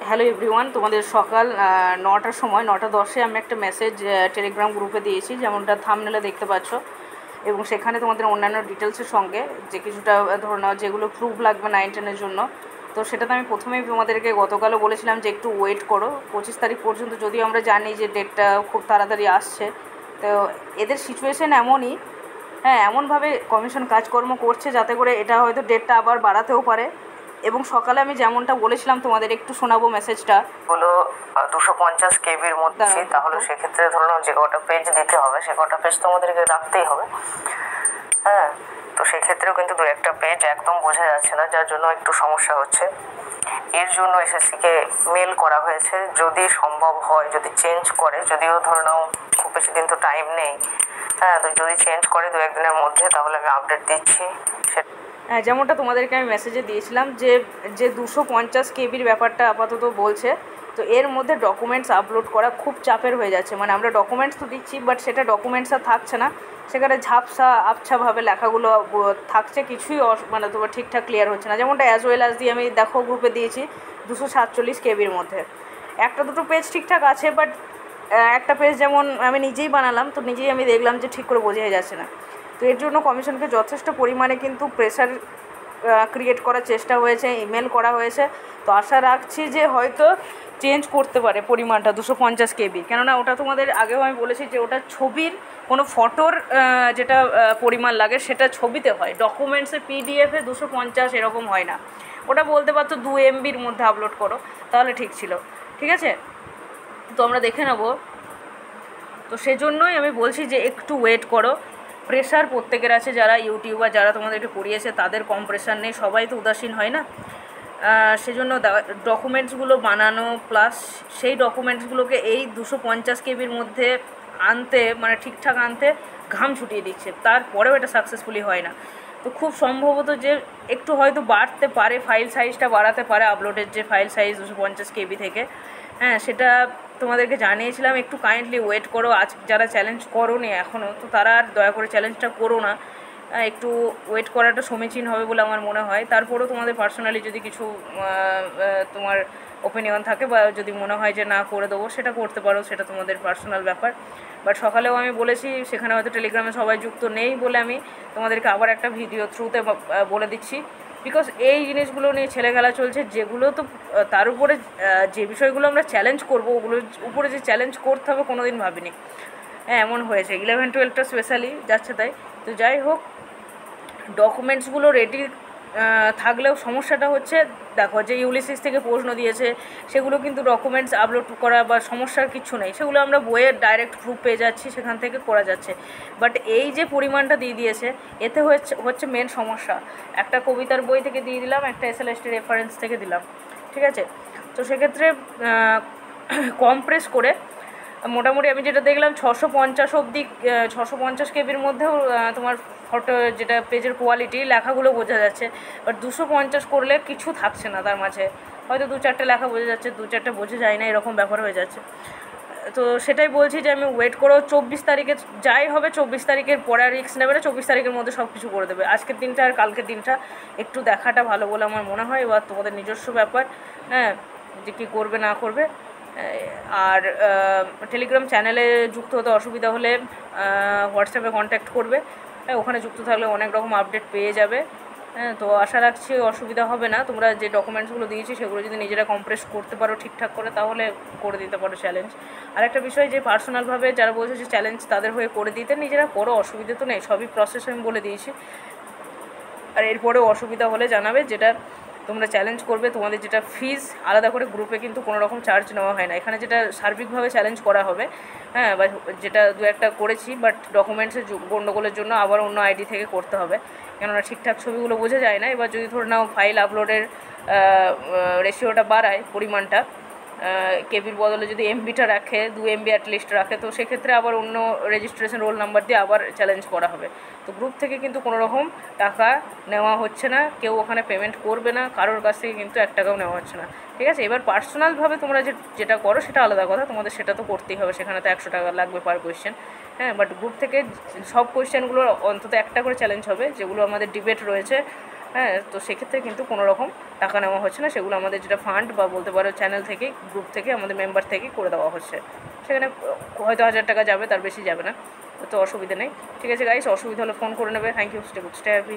Hello everyone, তোমাদের সকাল 9টার সময় 9:10-এ আমি একটা মেসেজ টেলিগ্রাম গ্রুপে দিয়েছি, যেমনটা থাম্বনেলে দেখতে পাচ্ছ। এবং সেখানে তোমাদের অন্যান্য ডিটেলসের সঙ্গে যে কিছুটা ধরে নাও যেগুলো প্রুফ লাগবে 9-10-এর জন্য, তো সেটাতে আমি প্রথমেই তোমাদেরকে গতকালও বলেছিলাম যে একটু ওয়েট করো 25 তারিখ পর্যন্ত। যদিও আমরা জানি যে ডেটটা খুব তাড়াতাড়ি আসছে, তো এদের সিচুয়েশান এমনই, হ্যাঁ, এমনভাবে কমিশন কাজকর্ম করছে যাতে করে এটা হয়তো ডেটটা আবার বাড়াতেও পারে। এবং সকালে আমি যেমনটা বলেছিলাম তোমাদের একটু শোনাবো মেসেজটা। হলো 250 কেবির মধ্যে, তাহলে সেক্ষেত্রে ধরুন যে কটা পেজ দিতে হবে সে কটা পেজ তোমাদেরকে রাখতেই হবে। হ্যাঁ, তো সেক্ষেত্রেও কিন্তু দু একটা পেজ একদম বোঝা যাচ্ছে না, যার জন্য একটু সমস্যা হচ্ছে। এর জন্য এসএসসিকে মেল করা হয়েছে, যদি সম্ভব হয় যদি চেঞ্জ করে, যদিও ধরে নাও খুব বেশি দিন তো টাইম নেই, হ্যাঁ, তো যদি চেঞ্জ করে দু একদিনের মধ্যে তাহলে আমি আপডেট দিচ্ছি। হ্যাঁ, যেমনটা তোমাদেরকে আমি মেসেজে দিয়েছিলাম যে 250 কেবির ব্যাপারটা আপাতত বলছে, তো এর মধ্যে ডকুমেন্টস আপলোড করা খুব চাপের হয়ে যাচ্ছে। মানে আমরা ডকুমেন্টস তো দিচ্ছি, বাট সেটা ডকুমেন্টস আর থাকছে না, সেখানে ঝাপসা আবছাভাবে লেখাগুলো থাকছে, কিছুই মানে তোমার ঠিকঠাক ক্লিয়ার হচ্ছে না। যেমনটা অ্যাজ ওয়েল অ্যাজ দিয়ে আমি দেখো গ্রুপে দিয়েছি 247 কেবির মধ্যে একটা দুটো পেজ ঠিকঠাক আছে, বাট একটা পেজ যেমন আমি নিজেই বানালাম, তো নিজেই আমি দেখলাম যে ঠিক করে বোঝাই যাচ্ছে না। তো এর জন্য কমিশনকে যথেষ্ট পরিমাণে কিন্তু প্রেশার ক্রিয়েট করার চেষ্টা হয়েছে, ইমেল করা হয়েছে। তো আশা রাখছি যে হয়তো চেঞ্জ করতে পারে পরিমাণটা 250 কেবি, কেননা ওটা তোমাদের আগেও আমি বলেছি যে ওটা ছবির কোনো ফটোর যেটা পরিমাণ লাগে সেটা ছবিতে হয়, ডকুমেন্টসে পিডিএফে 250 এরকম হয় না। ওটা বলতে পারতো 2 MBর মধ্যে আপলোড করো, তাহলে ঠিক ছিল। ঠিক আছে, তো আমরা দেখে নেব। তো সেজন্যই আমি বলছি যে একটু ওয়েট করো। প্রেশার প্রত্যেকের আছে, যারা ইউটিউবার যারা তোমাদেরকে পড়িয়েছে তাদের কম প্রেশার নেই, সবাই তো উদাসীন হয় না। সেজন্য ডকুমেন্টসগুলো বানানো প্লাস সেই ডকুমেন্টসগুলোকে এই 250 কেবির মধ্যে আনতে, মানে ঠিকঠাক আনতে ঘাম ছুটিয়ে দিচ্ছে, তারপরেও এটা সাকসেসফুলি হয় না। তো খুব সম্ভবত যে একটু হয়তো বাড়তে পারে, ফাইল সাইজটা বাড়াতে পারে আপলোডের যে ফাইল সাইজ 250 কেবি থেকে, হ্যাঁ, সেটা তোমাদেরকে জানিয়েছিলাম। একটু কাইন্ডলি ওয়েট করো। আজ যারা চ্যালেঞ্জ করোনি এখনও, তো তারা আর দয়া করে চ্যালেঞ্জটা করো না, একটু ওয়েট করাটা সমীচীন হবে বলে আমার মনে হয়। তারপরেও তোমাদের পার্সোনালি যদি কিছু তোমার ওপিনিয়ন থাকে বা যদি মনে হয় যে না করে দেবো, সেটা করতে পারো, সেটা তোমাদের পার্সোনাল ব্যাপার। বাট সকালেও আমি বলেছি, সেখানে হয়তো টেলিগ্রামে সবাই যুক্ত নেই বলে আমি তোমাদেরকে আবার একটা ভিডিও থ্রুতে বলে দিচ্ছি। বিকজ এই জিনিসগুলো নিয়ে ছেলেখেলা চলছে, যেগুলো তো তার উপরে যে বিষয়গুলো আমরা চ্যালেঞ্জ করবো ওগুলোর উপরে যে চ্যালেঞ্জ করতে হবে কোনো দিন ভাবিনি। হ্যাঁ, এমন হয়েছে 11-12টা স্পেশালি যাচ্ছে তাই। তো যাই হোক, ডকুমেন্টসগুলো রেডি থাকলেও সমস্যাটা হচ্ছে, দেখো যে ইউলিসিস থেকে প্রশ্ন দিয়েছে সেগুলো কিন্তু ডকুমেন্টস আপলোড করা বা সমস্যার কিছু নেই, সেগুলো আমরা বইয়ের ডাইরেক্ট প্রুফ পেয়ে যাচ্ছি, সেখান থেকে করা যাচ্ছে। বাট এই যে পরিমাণটা দিয়ে দিয়েছে, এতে হচ্ছে মেন সমস্যা। একটা কবিতার বই থেকে দিয়ে দিলাম, একটা এসএলএসটি রেফারেন্স থেকে দিলাম, ঠিক আছে। তো সেক্ষেত্রে কমপ্রেস করে মোটামুটি আমি যেটা দেখলাম 650 অবধি, 650 কেবির মধ্যেও তোমার ফটো যেটা পেজের কোয়ালিটি লেখাগুলো বোঝা যাচ্ছে। বাট 250 করলে কিছু থাকছে না তার মাঝে, হয়তো 2-4টে লেখা বোঝা যাচ্ছে, 2-4টে বোঝা যায় না, এরকম ব্যাপার হয়ে যাচ্ছে। তো সেটাই বলছি যে আমি ওয়েট করো 24 তারিখে, যাই হবে 24 তারিখের পরে আর রিস্ক নেবে না, 24 তারিখের মধ্যে সব কিছু করে দেবে। আজকের দিনটা আর কালকের দিনটা একটু দেখাটা ভালো বলে আমার মনে হয়, এবার তোমাদের নিজস্ব ব্যাপার, হ্যাঁ, যে কী করবে না করবে। আর টেলিগ্রাম চ্যানেলে যুক্ত হতে অসুবিধা হলে হোয়াটসঅ্যাপে কন্ট্যাক্ট করবে, হ্যাঁ, ওখানে যুক্ত থাকলে অনেক রকম আপডেট পেয়ে যাবে। হ্যাঁ, তো আশা রাখছি অসুবিধা হবে না। তোমরা যে ডকুমেন্টসগুলো দিয়েছি সেগুলো যদি নিজেরা কমপ্রেস করতে পারো ঠিকঠাক করে, তাহলে করে দিতে পারো চ্যালেঞ্জ। আরেকটা বিষয়, যে পার্সোনালভাবে যারা বলছে যে চ্যালেঞ্জ তাদের হয়ে করে দিতে, নিজেরা করো, অসুবিধা তো নেই, সবই প্রসেস আমি বলে দিয়েছি। আর এরপরেও অসুবিধা হলে জানাবে, যেটা তোমরা চ্যালেঞ্জ করবে তোমাদের যেটা ফিজ আলাদা করে গ্রুপে কিন্তু কোনো রকম চার্জ নেওয়া হয় না, এখানে যেটা সার্বিকভাবে চ্যালেঞ্জ করা হবে। হ্যাঁ, বা যেটা 2-1টা করেছি, বাট ডকুমেন্টসের গণ্ডগোলের জন্য আবার অন্য আইডি থেকে করতে হবে, কেননা ঠিকঠাক ছবিগুলো বোঝা যায় না। এবার যদি ধরে নাও ফাইল আপলোডের রেশিওটা বাড়ায়, পরিমাণটা কেবির বদলে যদি এমবিটা রাখে, 2 MB অ্যাটলিস্ট রাখে, তো সেক্ষেত্রে আবার অন্য রেজিস্ট্রেশন রোল নাম্বার দিয়ে আবার চ্যালেঞ্জ করা হবে। তো গ্রুপ থেকে কিন্তু কোনো রকম টাকা নেওয়া হচ্ছে না, কেউ ওখানে পেমেন্ট করবে না, কারোর কাছ থেকে কিন্তু 1 টাকাও নেওয়া হচ্ছে না, ঠিক আছে। এবার পার্সোনালভাবে তোমরা যেটা করো সেটা আলাদা কথা, তোমাদের সেটা তো করতেই হবে, সেখানে তো 100 টাকা লাগবে পার কোয়েশ্চেন। হ্যাঁ, বাট গ্রুপ থেকে সব কোয়েশ্চেনগুলো অন্তত একটা করে চ্যালেঞ্জ হবে, যেগুলো আমাদের ডিবেট রয়েছে, হ্যাঁ, তো সেক্ষেত্রে কিন্তু কোনো রকম টাকা নেওয়া হচ্ছে না, সেগুলো আমাদের যেটা ফান্ড বা বলতে পারো চ্যানেল থেকে, গ্রুপ থেকে, আমাদের মেম্বার থেকে করে দেওয়া হচ্ছে। সেখানে হয়তো 1000 টাকা যাবে, তার বেশি যাবে না, তো অসুবিধা নেই। ঠিক আছে গাইস, অসুবিধা হলে ফোন করে নেবে। Thank you, stay good, stay happy.